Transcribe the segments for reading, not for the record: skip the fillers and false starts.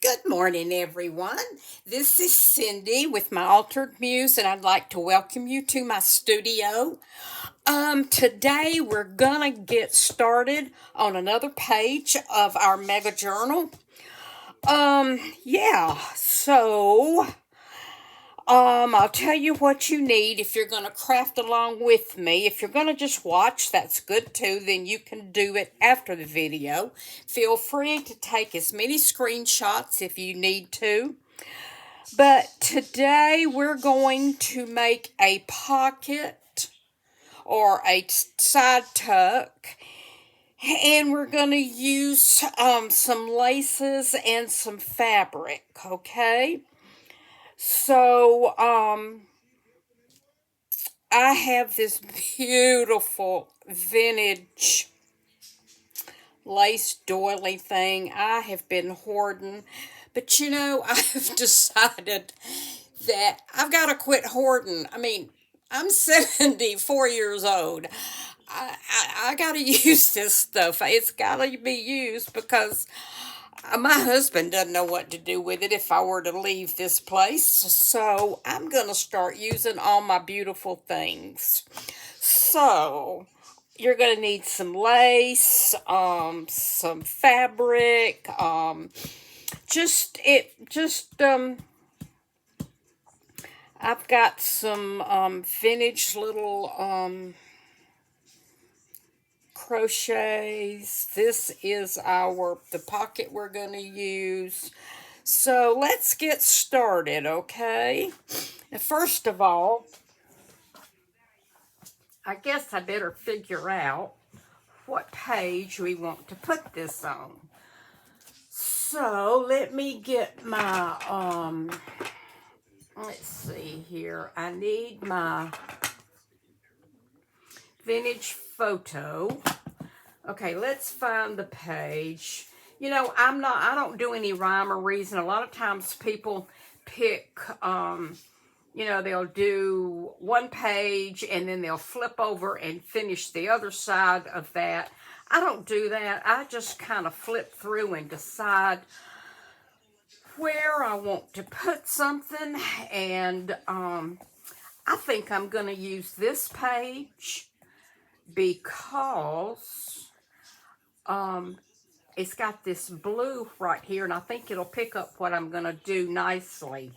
Good morning, everyone. This is Cindy with my Altered Muse, and I'd like to welcome you to my studio. Today we're gonna get started on another page of our mega journal. Yeah, so I'll tell you what you need if you're going to craft along with me. If you're going to just watch, that's good too. Then you can do it after the video. Feel free to take as many screenshots if you need to. But today we're going to make a pocket or a side tuck. And we're going to use some laces and some fabric, okay? So, I have this beautiful vintage lace doily thing I have been hoarding. But I have decided that I've got to quit hoarding. I mean, I'm 74 years old. I got to use this stuff. It's got to be used because my husband doesn't know what to do with it if I were to leave this place. So I'm going to start using all my beautiful things. So you're going to need some lace, some fabric, I've got some vintage little crochets. This is the pocket we're going to use. So let's get started, okay? Now, first of all, I guess I better figure out what page we want to put this on. So let me get my, let's see here. I need my vintage photo. Okay, let's find the page. I don't do any rhyme or reason. A lot of times people pick, they'll do one page and then they'll flip over and finish the other side of that. I don't do that. I just kind of flip through and decide where I want to put something. And I think I'm going to use this page because it's got this blue right here, and I think it'll pick up what I'm going to do nicely.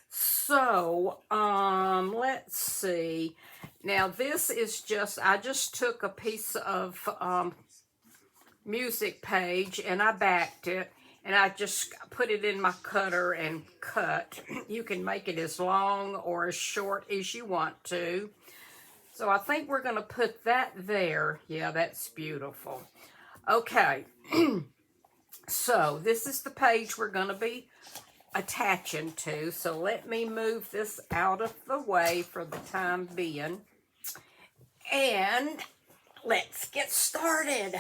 So, let's see. Now, this is I just took a piece of music page, and I backed it, and I just put it in my cutter and cut. You can make it as long or as short as you want to. So I think we're going to put that there. Yeah, that's beautiful. Okay, so this is the page we're going to be attaching to. So let me move this out of the way for the time being. And let's get started.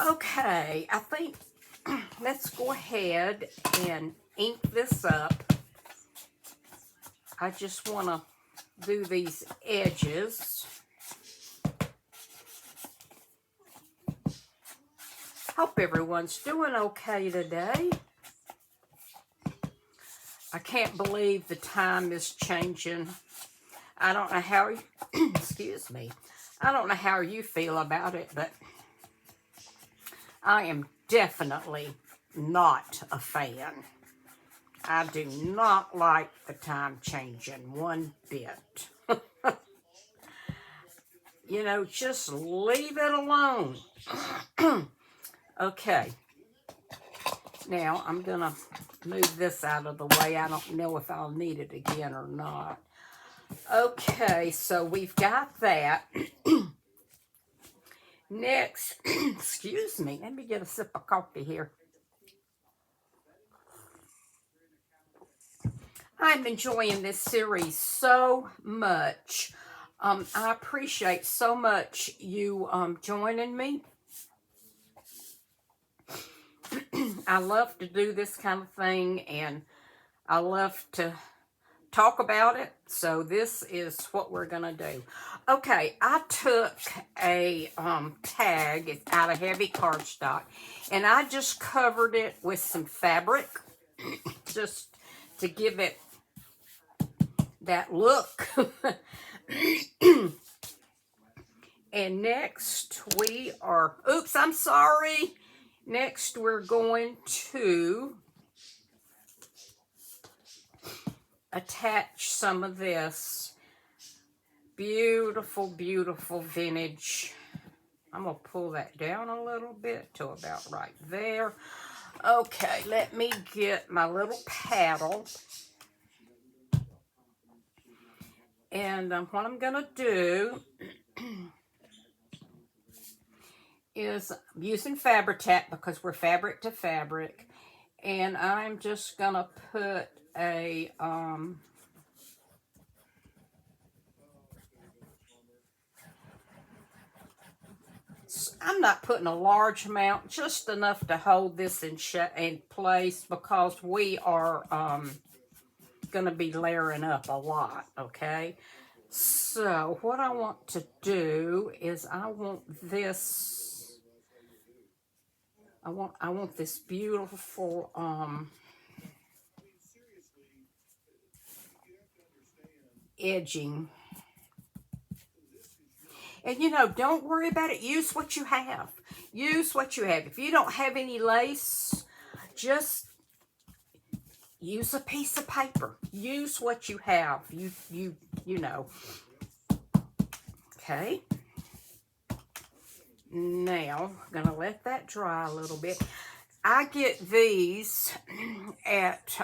Okay, I think let's go ahead and ink this up. I just want to do these edges. Hope everyone's doing okay today. I can't believe the time is changing. I don't know how, excuse me, I don't know how you feel about it, but I am definitely not a fan. I do not like the time changing one bit. Just leave it alone. Okay. Now, I'm going to move this out of the way. I don't know if I'll need it again or not. Okay, so we've got that. Next, excuse me, let me get a sip of coffee here. I'm enjoying this series so much. I appreciate so much you joining me. I love to do this kind of thing, and I love to talk about it. So this is what we're going to do. Okay, I took a tag out of heavy cardstock, and I just covered it with some fabric just to give it that look. And next we are, oops, I'm sorry. Next we're going to attach some of this beautiful, beautiful vintage. I'm going to pull that down a little bit to about right there. Okay, let me get my little paddle. And what I'm going to do is I'm using Fabri-Tac because we're fabric to fabric. And I'm just going to put a, I'm not putting a large amount, just enough to hold this in place because we are going to be layering up a lot, okay? So what I want to do is I want this beautiful edging. And you know, don't worry about it. Use what you have. Use what you have. If you don't have any lace, just use a piece of paper. Use what you have. You know. Okay. Now, I'm going to let that dry a little bit. I get these at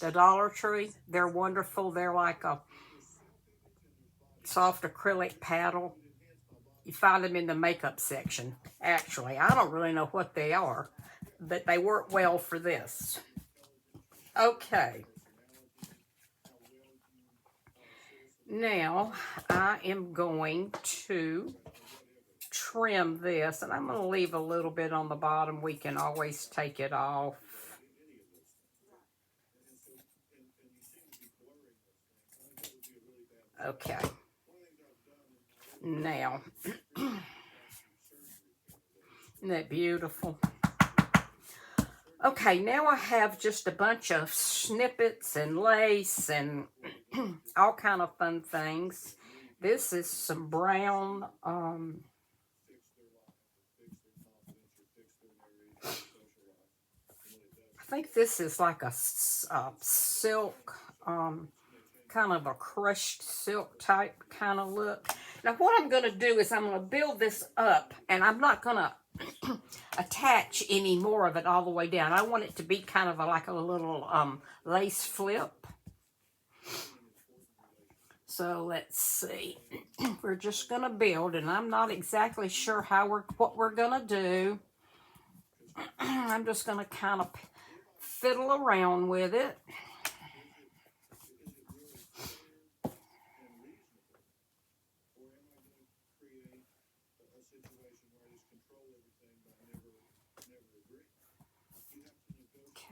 the Dollar Tree. They're wonderful. They're like a soft acrylic paddle. You find them in the makeup section. Actually, I don't really know what they are, but they work well for this. Okay. Now, I am going to trim this, and I'm going to leave a little bit on the bottom. We can always take it off. Okay. Now, isn't that beautiful? Okay, now I have just a bunch of snippets and lace and all kind of fun things. This is some brown, I think this is like a silk, kind of a crushed silk type kind of look. Now what I'm going to do is I'm going to build this up, and I'm not going to attach any more of it all the way down. I want it to be kind of like a little lace flip. So let's see. We're just going to build, and I'm not exactly sure what we're going to do. I'm just going to kind of fiddle around with it.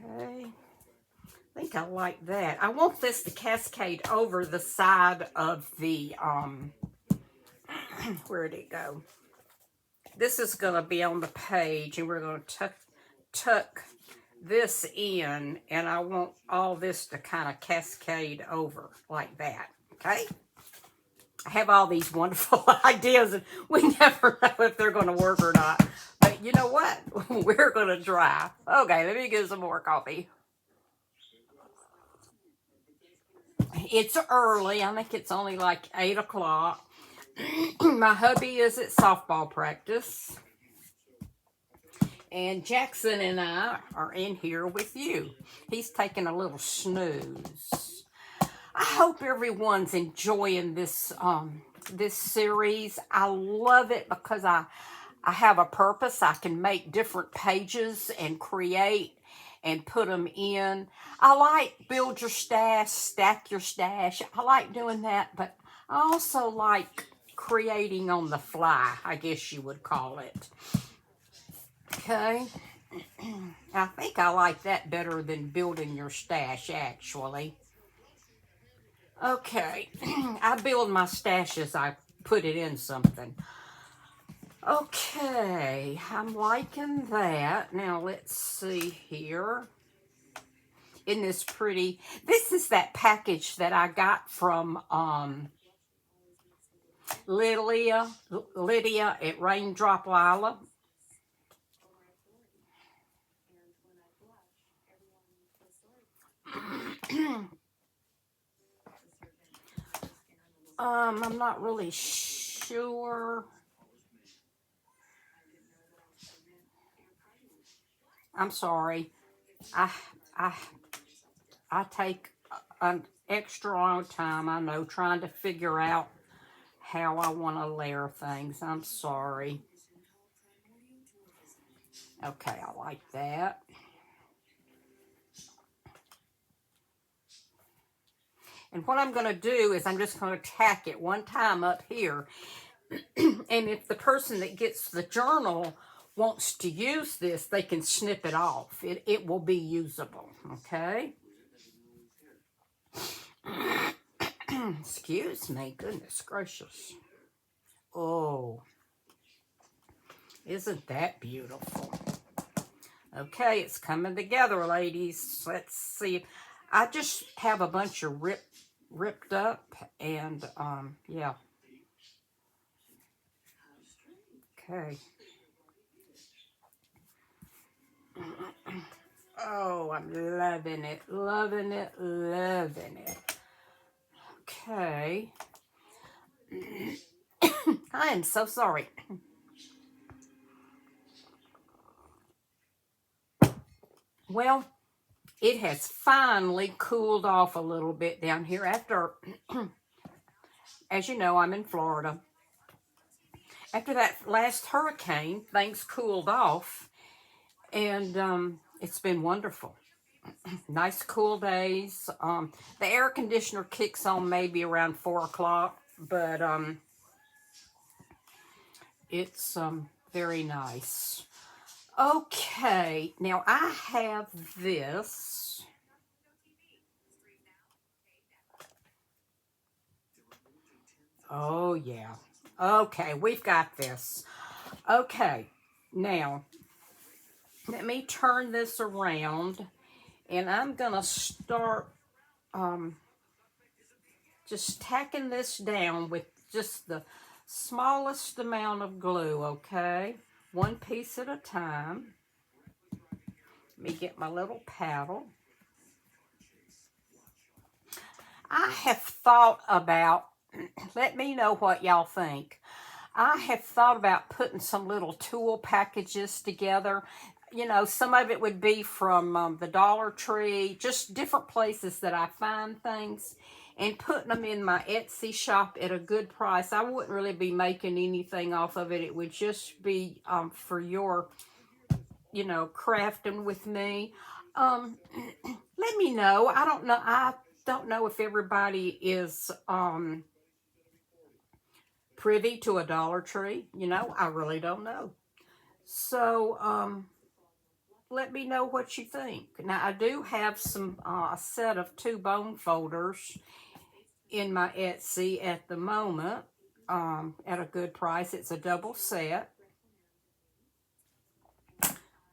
Okay, I think I like that. I want this to cascade over the side of the, where'd it go? This is going to be on the page, and we're going to tuck this in, and I want all this to kind of cascade over like that, okay? I have all these wonderful ideas, and we never know if they're going to work or not. But you know what? We're going to try. Okay, let me get some more coffee. It's early. I think it's only like 8 o'clock. My hubby is at softball practice. And Jackson and I are in here with you. He's taking a little snooze. I hope everyone's enjoying this this series. I love it because I have a purpose. I can make different pages and create and put them in. I like build your stash, stack your stash. I like doing that, but I also like creating on the fly, I guess you would call it. Okay. I think I like that better than building your stash, actually. Okay, I build my stashes. I put it in something. Okay, I'm liking that. Now let's see here. Isn't this pretty? This is that package that I got from Lydia at Raindrop Lila. I'm not really sure. I'm sorry. I I I take an extra long time, I know, trying to figure out how I want to layer things. I'm sorry. Okay, I like that. And what I'm going to do is I'm just going to tack it one time up here. And if the person that gets the journal wants to use this, they can snip it off. It will be usable, okay? Excuse me, goodness gracious. Oh, isn't that beautiful? Okay, it's coming together, ladies. Let's see. I just have a bunch of ripped up, and yeah. Okay. Oh, I'm loving it, loving it, loving it. Okay. I am so sorry. Well, it has finally cooled off a little bit down here after, as you know, I'm in Florida. After that last hurricane, things cooled off, and it's been wonderful. Nice cool days. The air conditioner kicks on maybe around 4 o'clock, but it's very nice. Okay, now I have this. Oh, yeah. Okay, we've got this. Okay, now let me turn this around, and I'm going to start um, just tacking this down with just the smallest amount of glue, okay? One piece at a time. Let me get my little paddle. I have thought about, let me know what y'all think. I have thought about putting some little tool packages together. You know, some of it would be from the Dollar Tree, just different places that I find things, and putting them in my Etsy shop at a good price. I wouldn't really be making anything off of it. It would just be for your, you know, crafting with me. Um, Let me know. I don't know. I don't know if everybody is privy to a Dollar Tree. You know, I really don't know. So, let me know what you think. Now, I do have a set of 2 bone folders in my Etsy at the moment at a good price. It's a double set.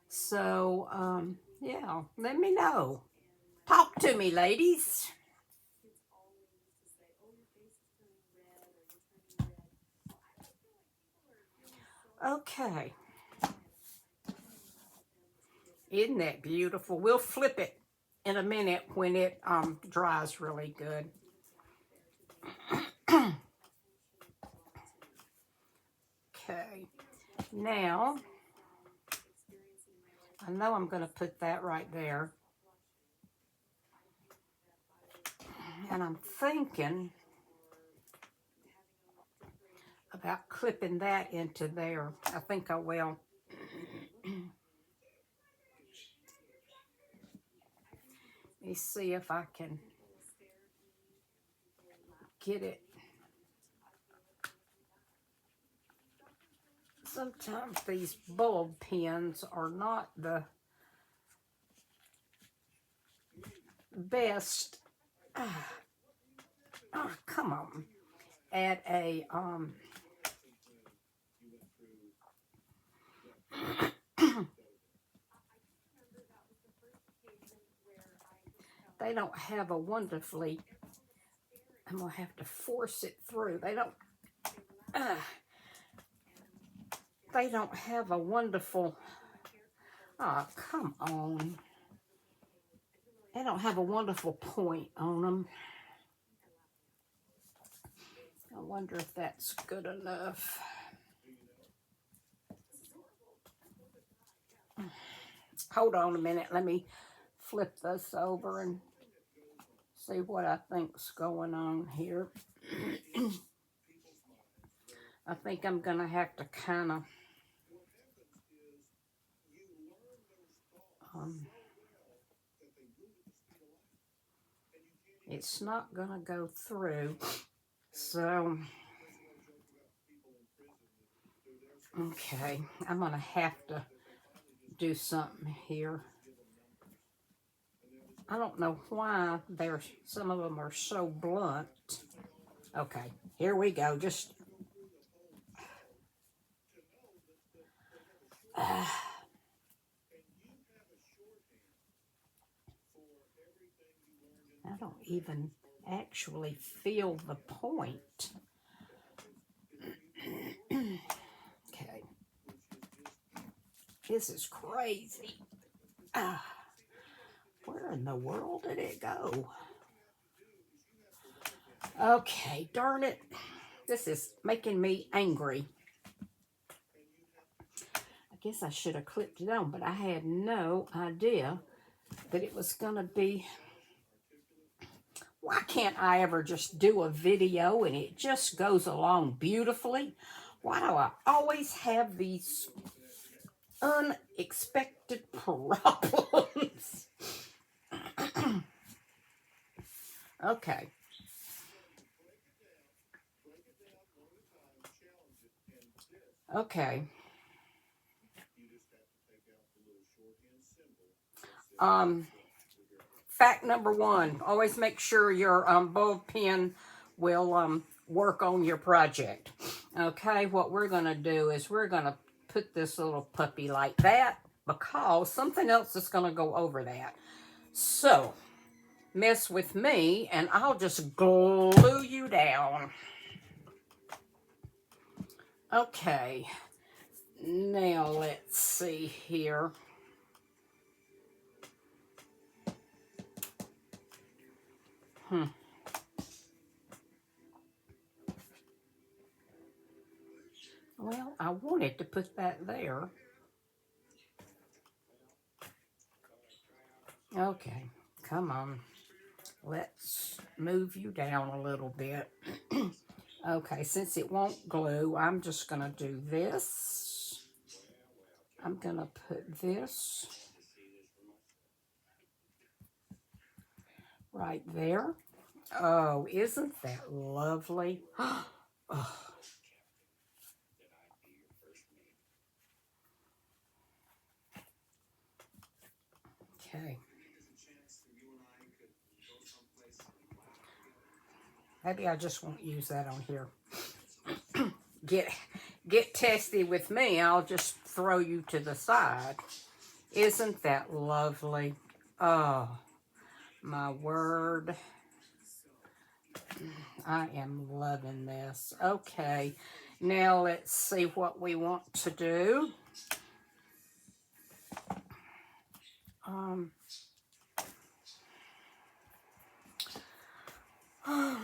So, yeah, let me know. Talk to me, ladies. Okay. Isn't that beautiful? We'll flip it in a minute when it dries really good. Okay. Now, I know I'm going to put that right there. And I'm thinking about clipping that into there. I think I will. Let me see if I can get it. Sometimes these bulb pins are not the best. Oh, come on. At a, they don't have a wonderfully, I'm going to have to force it through. Uh, they don't have a wonderful, oh, come on. They don't have a wonderful point on them. I wonder if that's good enough. Hold on a minute. Let me flip this over and see what I think's going on here. I think I'm going to have to kind of it's not going to go through. So, okay, I'm going to have to do something here. I don't know why some of them are so blunt. Okay, here we go. Just I don't even actually feel the point. Okay, this is crazy. Where in the world did it go? Okay, darn it. This is making me angry. I guess I should have clipped it on, but I had no idea that it was going to be. Why can't I ever just do a video and it just goes along beautifully? Why do I always have these unexpected problems? Okay. Okay. Fact number one, always make sure your ball pen will work on your project. Okay, what we're going to do is we're going to put this little puppy like that because something else is going to go over that. So, mess with me and I'll just glue you down. Okay, now let's see here. Well, I wanted to put that there. Okay, come on. Let's move you down a little bit. Okay, since it won't glue, I'm just going to do this. I'm going to put this right there. Oh, isn't that lovely? Oh. Okay. Maybe I just won't use that on here. Get testy with me. I'll just throw you to the side. Isn't that lovely? Oh, my word. I am loving this. Okay, now let's see what we want to do.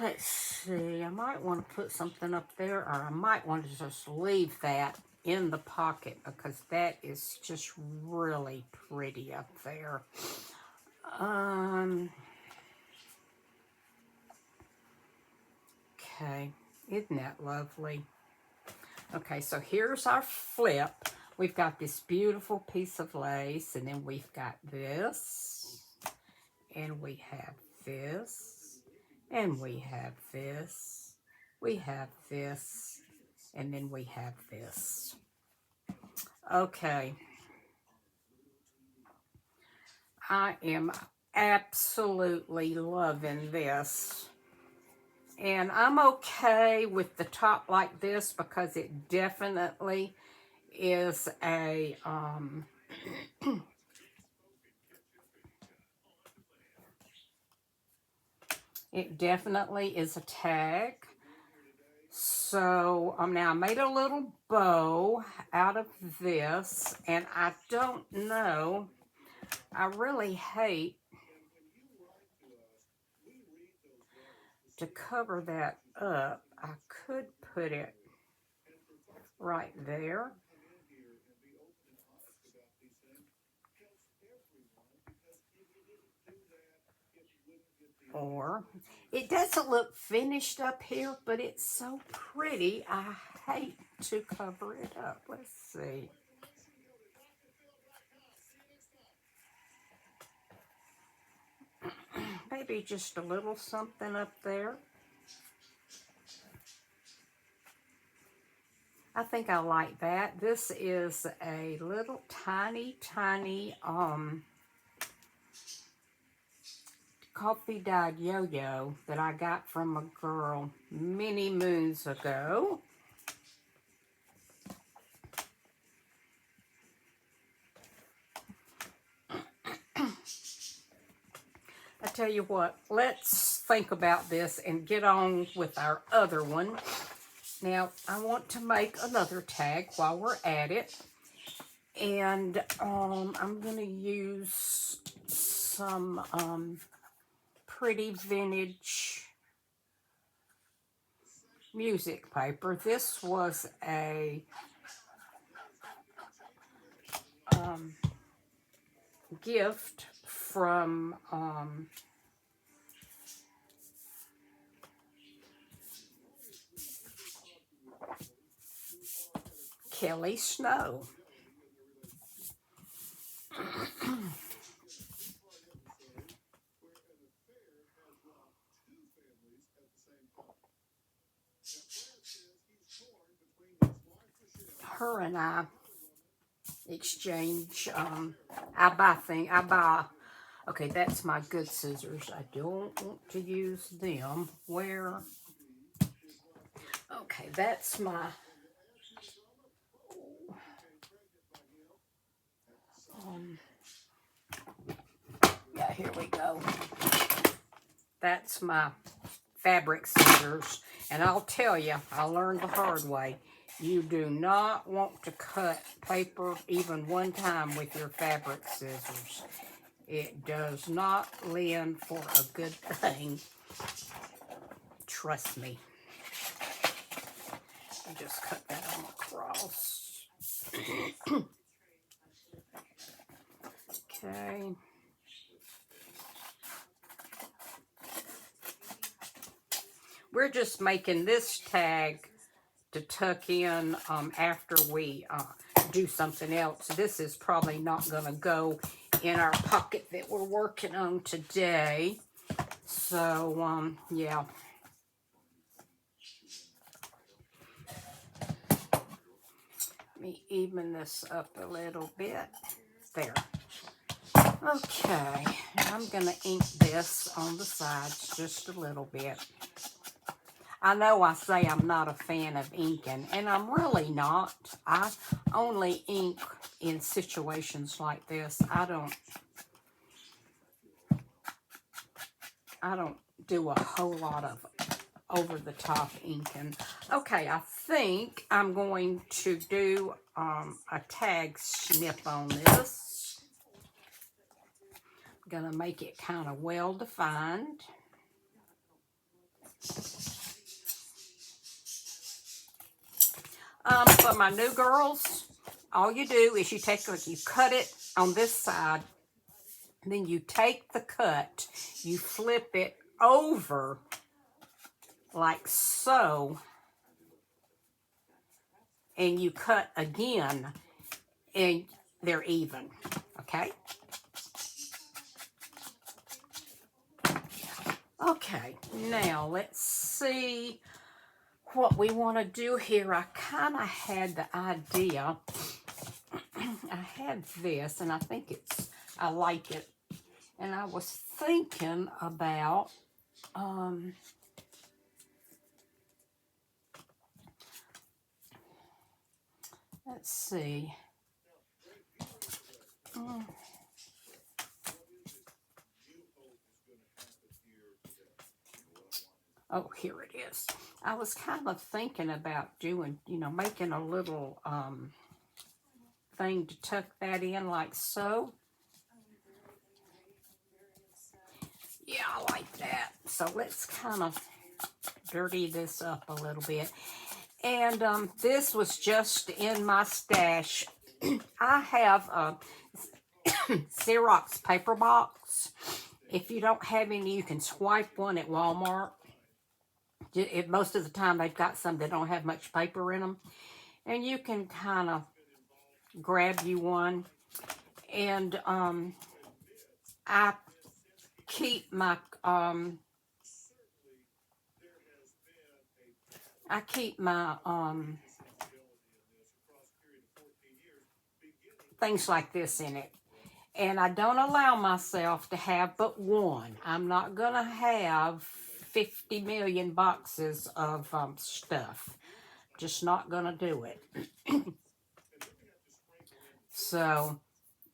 Let's see. I might want to put something up there, or I might want to just leave that in the pocket because that is just really pretty up there. Okay, isn't that lovely? Okay, so here's our flip. We've got this beautiful piece of lace, and then we've got this, and we have this, and we have this, we have this, and then we have this. Okay. I am absolutely loving this. And I'm okay with the top like this because it definitely is a, it definitely is a tag. So now I made a little bow out of this, and I don't know, I really hate to cover that up. I could put it right there, or it doesn't look finished up here, but it's so pretty. I hate to cover it up. Let's see. Maybe just a little something up there. I think I like that. This is a little tiny, tiny coffee dyed yo-yo that I got from a girl many moons ago. I tell you what, let's think about this and get on with our other one. Now, I want to make another tag while we're at it. And I'm going to use some pretty vintage music paper. This was a gift from Kelly Snow. Her and I exchange, I buy, okay, that's my good scissors. I don't want to use them. Where, okay, that's my, um, yeah, here we go. That's my fabric scissors. And I'll tell you, I learned the hard way. You do not want to cut paper even one time with your fabric scissors. It does not lend for a good thing. Trust me. I just cut that on across. Okay. We're just making this tag to tuck in after we do something else. This is probably not going to go in our pocket that we're working on today. So, yeah. Let me even this up a little bit. There. Okay. I'm going to ink this on the sides just a little bit. I know I say I'm not a fan of inking, and I'm really not. I only ink in situations like this. I don't do a whole lot of over-the-top inking. Okay, I think I'm going to do a tag snip on this. I'm gonna make it kind of well-defined. For my new girls, all you do is you cut it on this side, then you take the cut, you flip it over like so, and you cut again, and they're even, okay? Okay, now let's see what we want to do here. I kind of had the idea. I had this, and I think I like it. And I was thinking about Let's see. Mm. Oh, here it is. I was kind of thinking about doing, making a little thing to tuck that in like so. Yeah, I like that. So let's kind of dirty this up a little bit. And this was just in my stash. I have a Xerox paper box. If you don't have any, you can swipe one at Walmart. Most of the time, they've got some that don't have much paper in them. And you can kind of grab you one. And I keep my things like this in it. And I don't allow myself to have but one. I'm not going to have 50 million boxes of stuff. Just not going to do it. So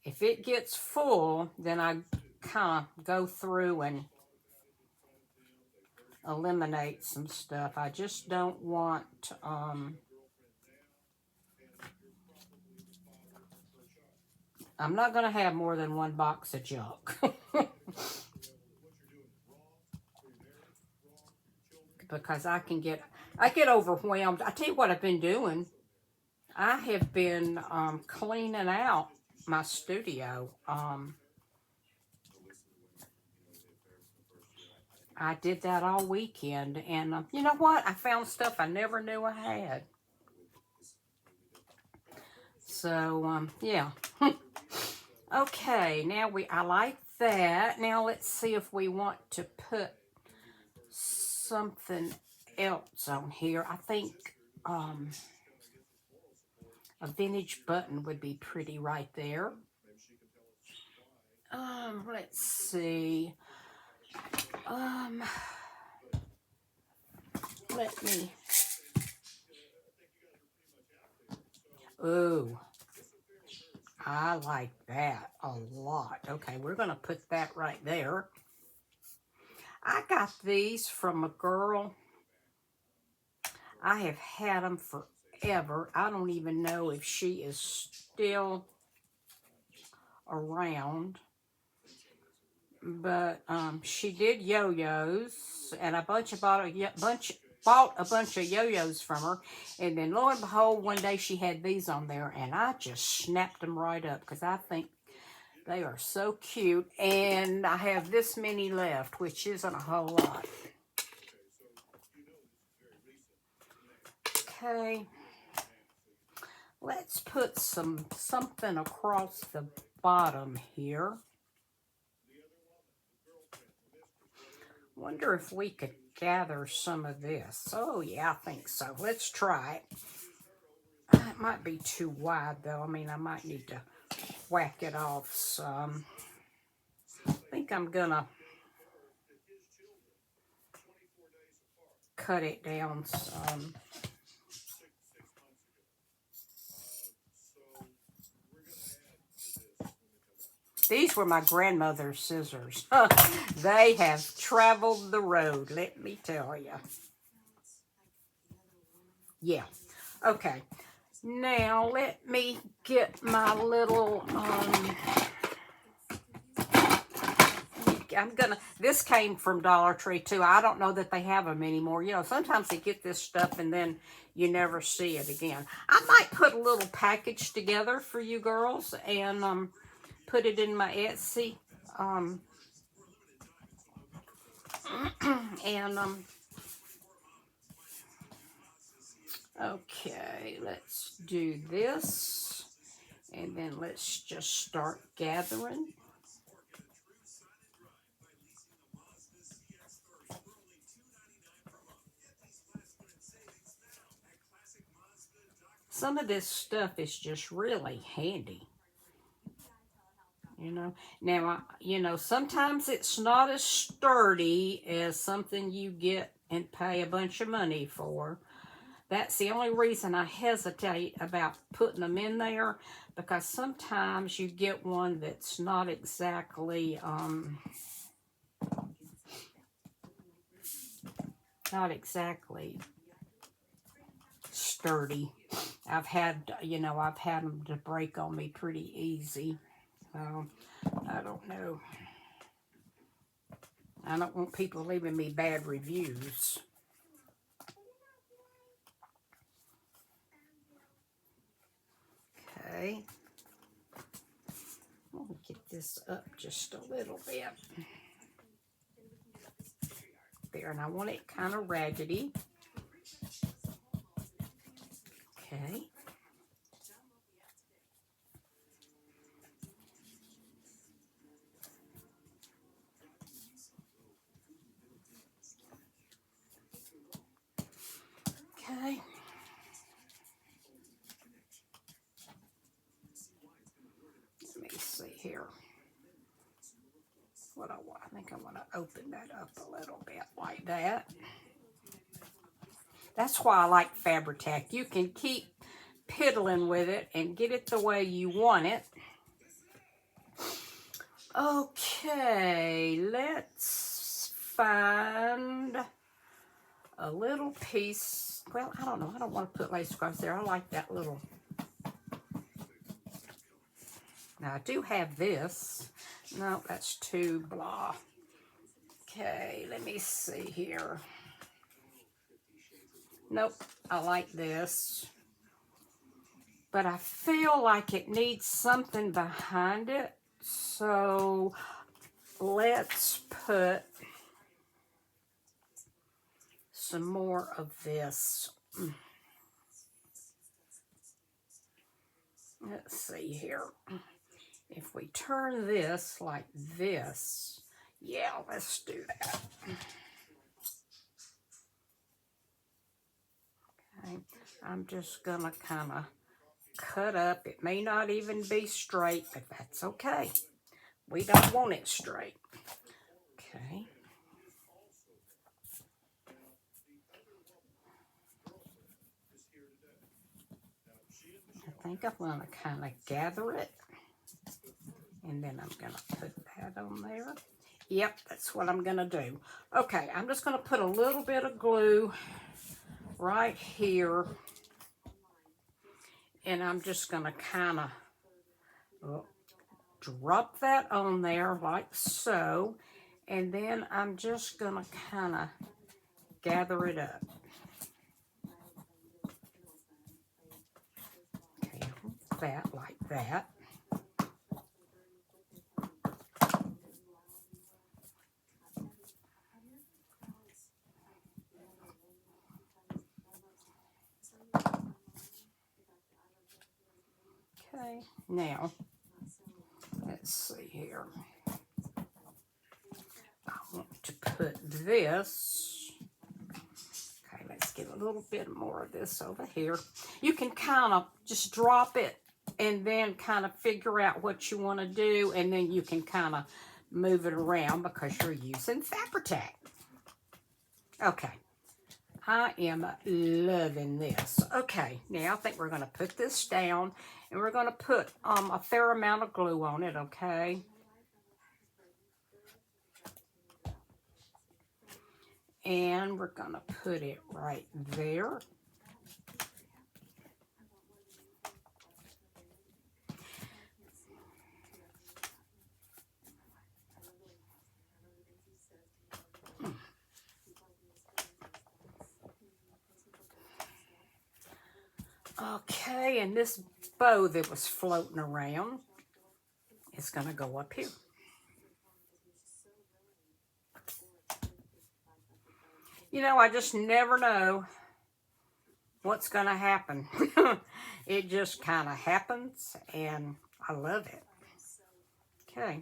if it gets full, then I kind of go through and eliminate some stuff. I just don't want I'm not going to have more than one box of junk. Because I get overwhelmed. I tell you what I've been doing. I have been cleaning out my studio. I did that all weekend, and you know what? I found stuff I never knew I had. So yeah. Okay, now I like that. Now let's see if we want to put something else on here. I think a vintage button would be pretty right there. Let's see. Let me. Ooh, I like that a lot. Okay, we're gonna put that right there. I got these from a girl. I have had them forever. I don't even know if she is still around. But she did yo-yos, and bought a bunch of yo-yos from her, and then lo and behold, one day she had these on there, and I just snapped them right up because I think they are so cute, and I have this many left, which isn't a whole lot. Okay, let's put something across the bottom here. Wonder if we could gather some of this. Oh yeah, I think so. Let's try it. It might be too wide though. I mean, I might need to whack it off some. I think I'm gonna cut it down some. These were my grandmother's scissors. They have traveled the road, let me tell you. Yeah. Okay. Now let me get my little this came from Dollar Tree too. I don't know that they have them anymore. You know, sometimes they get this stuff and then you never see it again. I might put a little package together for you girls and put it in my Etsy. And okay, let's do this. And then let's just start gathering. Some of this stuff is just really handy. Now, sometimes it's not as sturdy as something you get and pay a bunch of money for. That's the only reason I hesitate about putting them in there, because sometimes you get one that's not exactly, not exactly sturdy. I've had, I've had them to break on me pretty easy. So, I don't know. I don't want people leaving me bad reviews. Okay. I'm going to get this up just a little bit. There, and I want it kind of raggedy. Okay. Okay. Let me see here. What I want. I think I want to open that up a little bit like that. That's why I like Fabri-Tac. You can keep piddling with it and get it the way you want it. Okay, let's find a little piece. Well, I don't know. I don't want to put lace across there. I like that little. Now, I do have this. No, that's too blah. Okay, let me see here. Nope, I like this. But I feel like it needs something behind it. So let's put some more of this. Let's see here. If we turn this like this, yeah, let's do that. Okay, I'm just gonna kind of cut up. It may not even be straight, but that's okay. We don't want it straight. Okay. I think I'm going to kind of gather it. And then I'm going to put that on there. Yep, that's what I'm going to do. Okay, I'm just going to put a little bit of glue right here. And I'm just going to kind of drop that on there like so. And then I'm just going to kind of gather it up. Okay, that like that. Okay, now, let's see here. I want to put this. Okay, let's get a little bit more of this over here. You can kind of just drop it and then kind of figure out what you want to do, and then you can kind of move it around because you're using Fabri-Tac. Okay. I am loving this. Okay, now I think we're going to put this down, and we're going to put a fair amount of glue on it, okay? And we're going to put it right there. Okay, and this bow that was floating around is going to go up here. You know, I just never know what's going to happen. It just kind of happens, and I love it. Okay.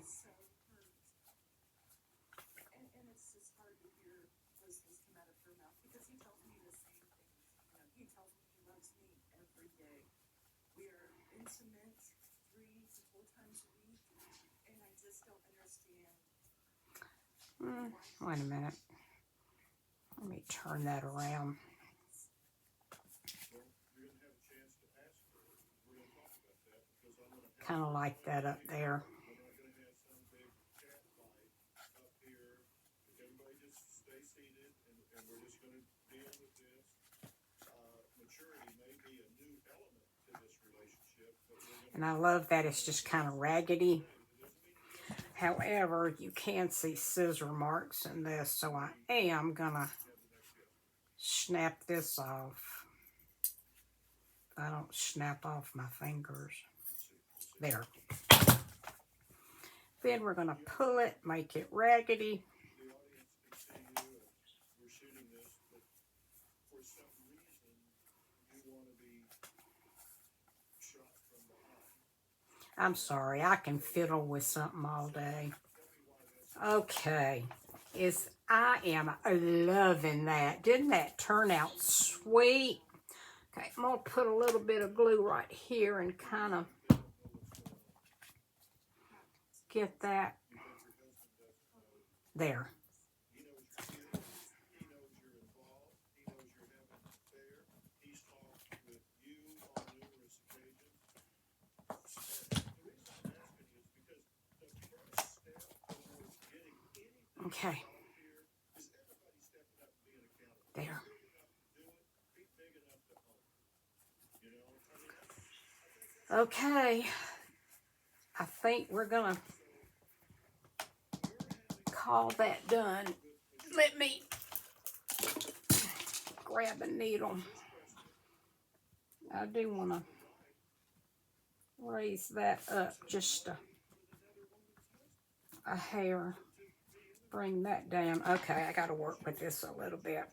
Wait a minute. Let me turn that around. kind of like that up there. And I love that it's just kind of raggedy. However, you can see scissor marks in this, so I am gonna snap this off. I don't snap off my fingers. There. Then we're gonna pull it, make it raggedy. I'm sorry, I can fiddle with something all day. Okay, I am loving that. Didn't that turn out sweet? Okay, I'm gonna put a little bit of glue right here and kind of get that there. Okay. There. Okay. I think we're gonna call that done. Let me grab a needle. I do want to raise that up just a hair. Bring that down. Okay, I got to work with this a little bit.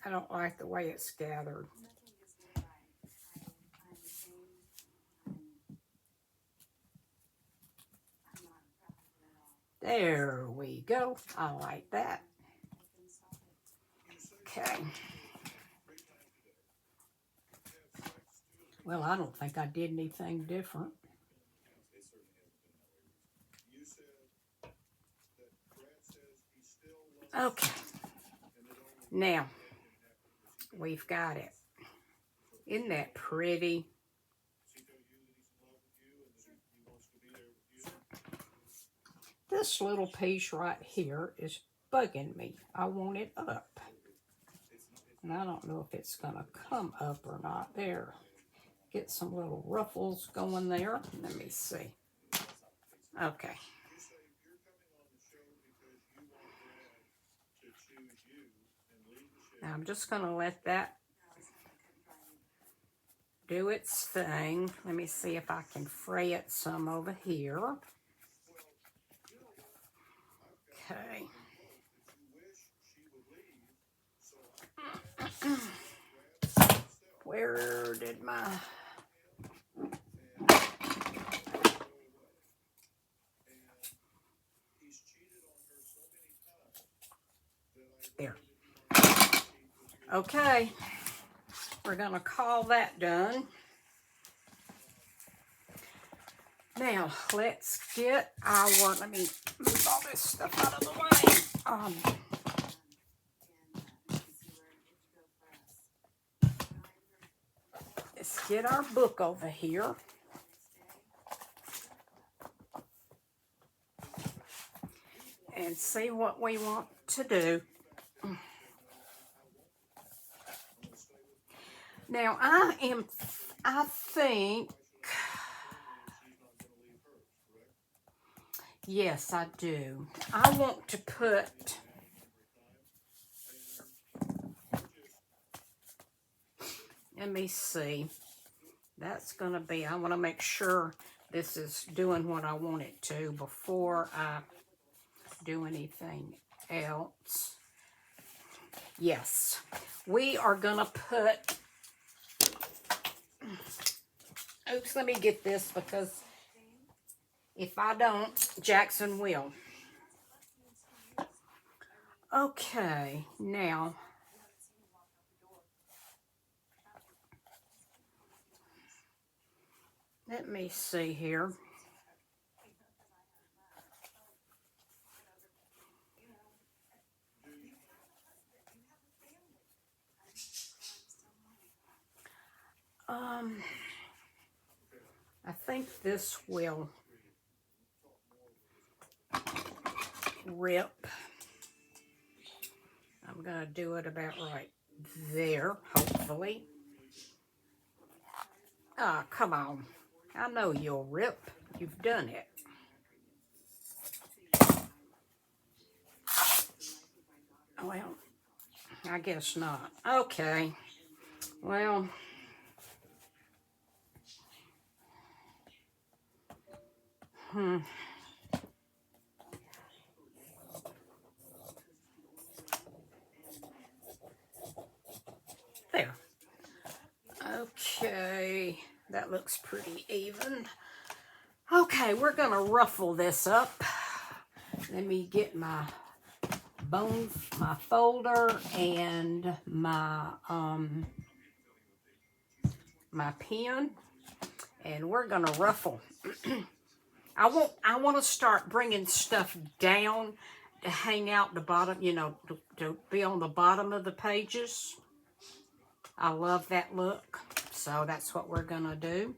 I don't like the way it's gathered. There we go. I like that. Okay. Well, I don't think I did anything different. Okay. Now, we've got it. Isn't that pretty? This little piece right here is bugging me. I want it up. And I don't know if it's going to come up or not. There. Get some little ruffles going there. Let me see. Okay. Now I'm just going to let that do its thing. Let me see if I can fray it some over here. Okay. Where did my... There. Okay. We're going to call that done. Now, let's get our... Let me move all this stuff out of the way. Let's get our book over here. And see what we want to do. Now, I think, yes, I do. I want to put, let me see. That's going to be, I want to make sure this is doing what I want it to before I do anything else. Yes, we are going to put, oops, let me get this because if I don't, Jackson will. Okay, now, let me see here. I think this will rip. I'm going to do it about right there, hopefully. Ah, come on. I know you'll rip. You've done it. Well, I guess not. Okay. Well, there. Okay. That looks pretty even. Okay, we're going to ruffle this up. Let me get my my folder and my pen, and we're going to ruffle. I want to start bringing stuff down to hang out the bottom, you know, to be on the bottom of the pages. I love that look, so that's what we're going to do.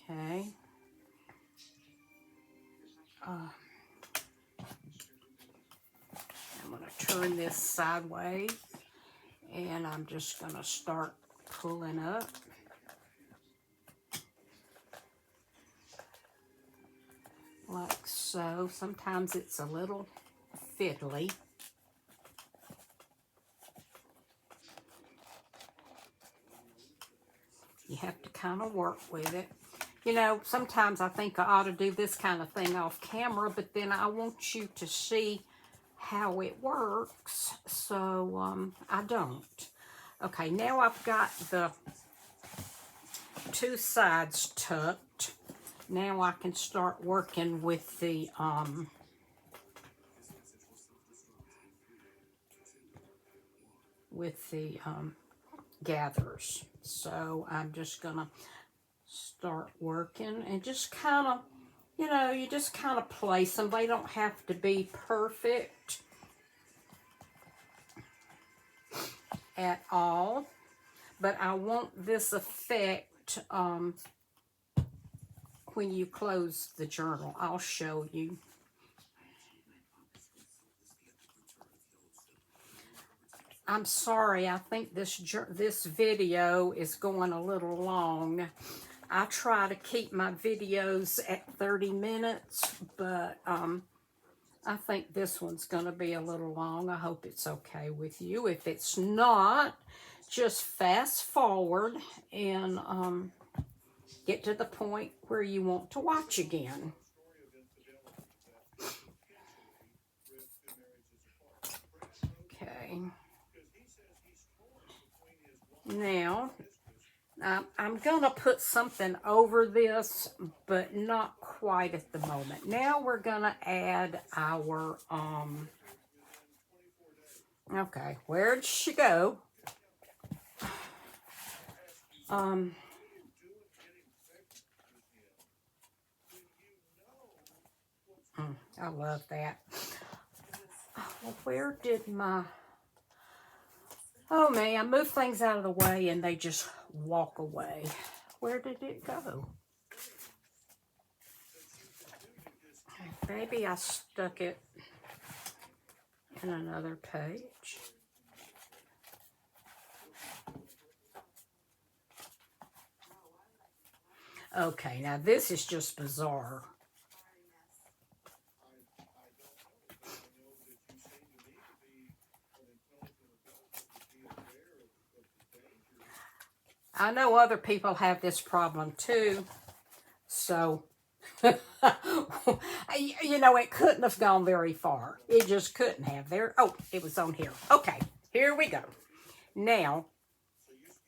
Okay. I'm going to turn this sideways, and I'm just going to start pulling up. Like so. Sometimes it's a little fiddly. You have to kind of work with it. You know, sometimes I think I ought to do this kind of thing off camera, but then I want you to see how it works, so I don't. Okay, now I've got the two sides tucked. Now I can start working with the gathers. So I'm just gonna start working and just kind of, you know, you just kind of place them. They don't have to be perfect at all, but I want this effect when you close the journal. I'll show you. I'm sorry, I think this video is going a little long. I try to keep my videos at 30 minutes, but I think this one's going to be a little long. I hope it's okay with you. If it's not, just fast forward and get to the point where you want to watch again. Okay. Now, I'm going to put something over this, but not quite at the moment. Now we're going to add our, okay, where'd she go? I love that. Well, where did my... Oh, man, I move things out of the way and they just walk away. Where did it go? Maybe I stuck it in another page. Okay, now this is just bizarre. I know other people have this problem too, so, you know, it couldn't have gone very far. It just couldn't have. There. Oh, it was on here. Okay, here we go. Now,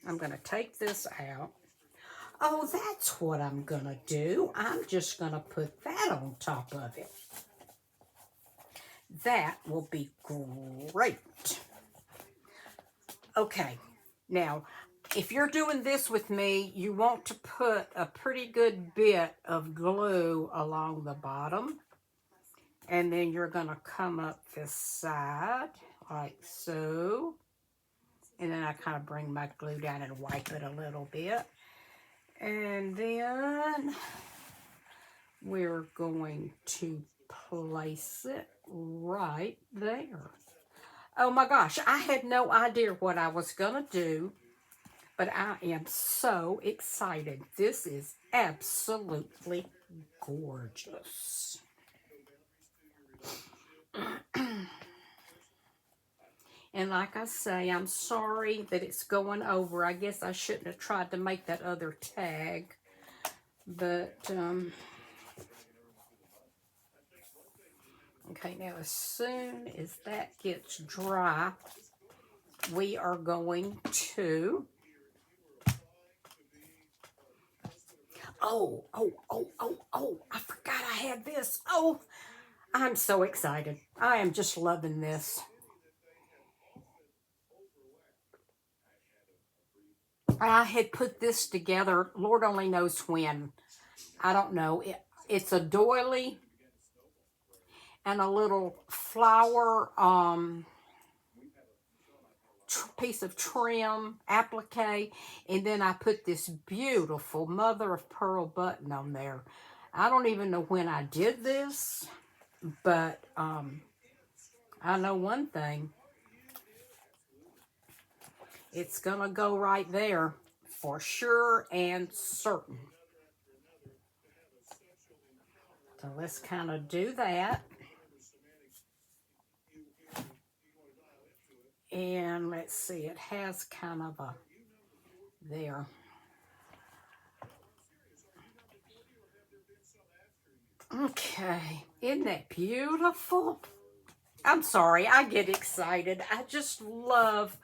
I'm going to take this out. Oh, that's what I'm going to do. I'm just going to put that on top of it. That will be great. Okay, now, if you're doing this with me, you want to put a pretty good bit of glue along the bottom. And then you're going to come up this side like so. And then I kind of bring my glue down and wipe it a little bit. And then we're going to place it right there. Oh my gosh, I had no idea what I was going to do, but I am so excited. This is absolutely gorgeous. And like I say, I'm sorry that it's going over. I guess I shouldn't have tried to make that other tag. But, okay, now as soon as that gets dry, we are going to... Oh, I forgot I had this. Oh, I'm so excited. I am just loving this. I had put this together, Lord only knows when. I don't know. It's a doily and a little flower piece of trim applique, and then I put this beautiful mother of pearl button on there. I don't even know when I did this, but I know one thing. It's gonna go right there for sure and certain. So let's kind of do that. And let's see, it has kind of a there. Okay, isn't that beautiful? I'm sorry, I get excited. I just love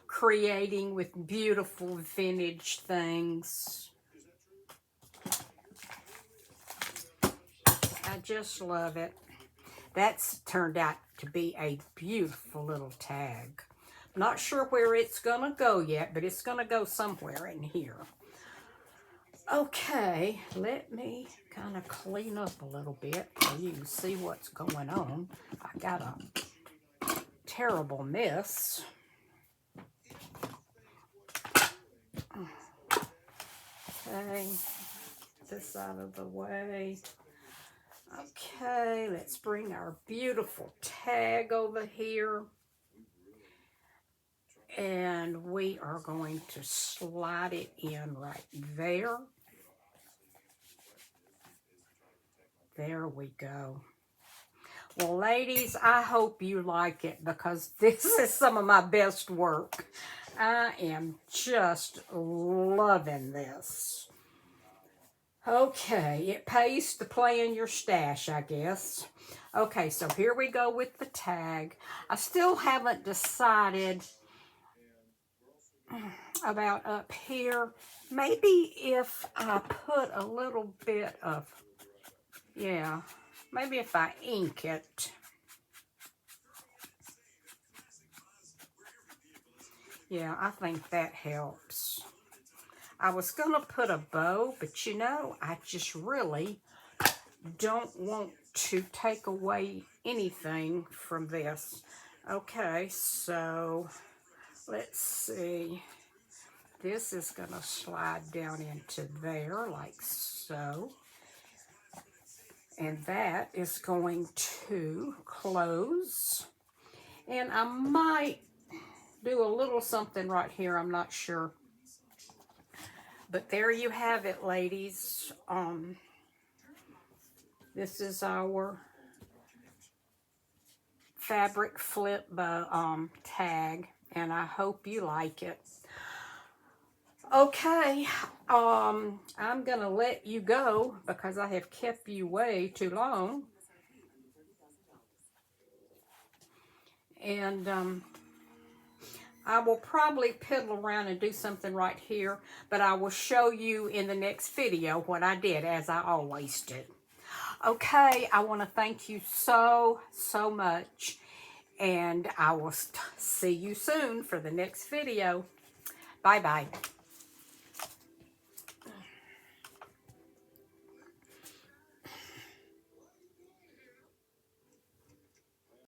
creating with beautiful vintage things. I just love it. That's turned out to be a beautiful little tag. Not sure where it's gonna go yet, but it's gonna go somewhere in here. Okay, let me kind of clean up a little bit so you can see what's going on. I got a terrible mess. Okay, this out of the way. Okay, let's bring our beautiful tag over here. And we are going to slide it in right there. There we go. Well, ladies, I hope you like it because this is some of my best work. I am just loving this. Okay, it pays to play in your stash, I guess. Okay, so here we go with the tag. I still haven't decided about up here. Maybe if I put a little bit of, yeah, maybe if I ink it. Yeah, I think that helps. I was going to put a bow, but you know, I just really don't want to take away anything from this. Okay, so let's see. This is going to slide down into there like so. And that is going to close. And I might do a little something right here. I'm not sure. But there you have it, ladies. This is our fabric flip tag. And I hope you like it. Okay, I'm going to let you go because I have kept you way too long. And I will probably piddle around and do something right here, but I will show you in the next video what I did, as I always do. Okay, I want to thank you so much, and I will see you soon for the next video. Bye-bye.